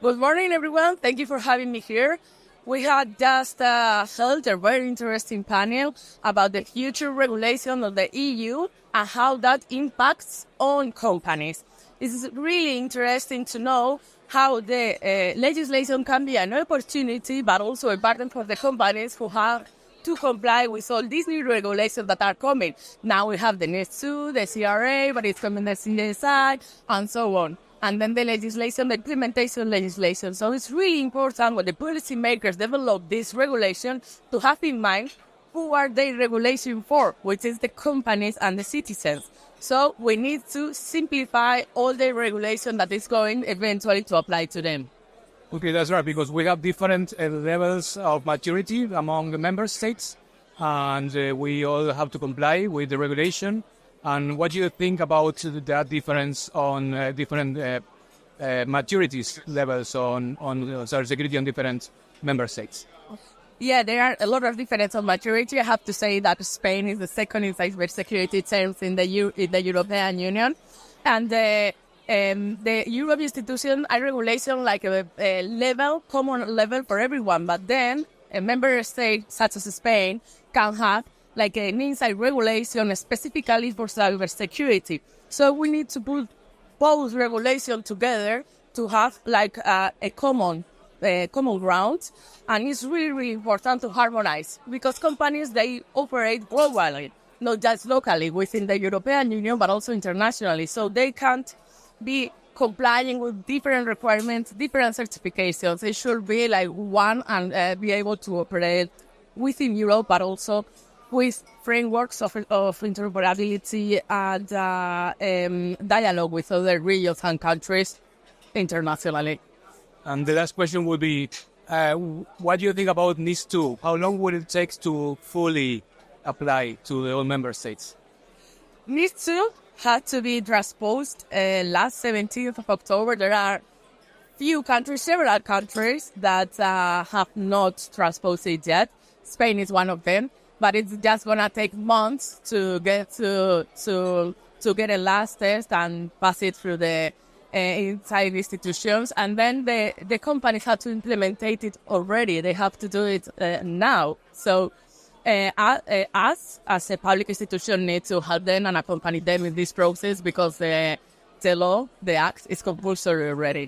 Good morning, everyone. Thank you for having me here. We had just held a very interesting panel about the future regulation of the EU and how that impacts on companies. It is really interesting to know how the legislation can be an opportunity, but also a burden for the companies who have to comply with all these new regulations that are coming. Now we have the NIS2, the CRA, but it's coming the CSI, and so on. And then the legislation, the implementation legislation. So it's really important when the policymakers develop this regulation to have in mind who are they regulation for, which is the companies and the citizens. So we need to simplify all the regulation that is going eventually to apply to them. Okay, that's right, because we have different levels of maturity among the member states, and we all have to comply with the regulation. And what do you think about that difference on different maturities levels on cybersecurity on different member states? Yeah, there are a lot of differences on maturity. I have to say that Spain is the second in cybersecurity terms in the European Union, and the European institutions are regulation like a common level for everyone. But then a member state such as Spain can have like an inside regulation specifically for cybersecurity. So we need to put both regulations together to have like a common ground. And it's really, really important to harmonize because companies, they operate globally, not just locally within the European Union, but also internationally. So they can't be complying with different requirements, different certifications. It should be like one and be able to operate within Europe, but also with frameworks of interoperability and dialogue with other regions and countries internationally. And the last question would be, what do you think about NIS2? How long would it take to fully apply to all member states? NIS2 had to be transposed last 17th of October. There are several countries that have not transposed it yet. Spain is one of them. But it's just gonna take months to get to get a last test and pass it through the inside institutions, and then the companies have to implement it already. They have to do it now. So us as a public institution need to help them and accompany them in this process because the law, the act, is compulsory already.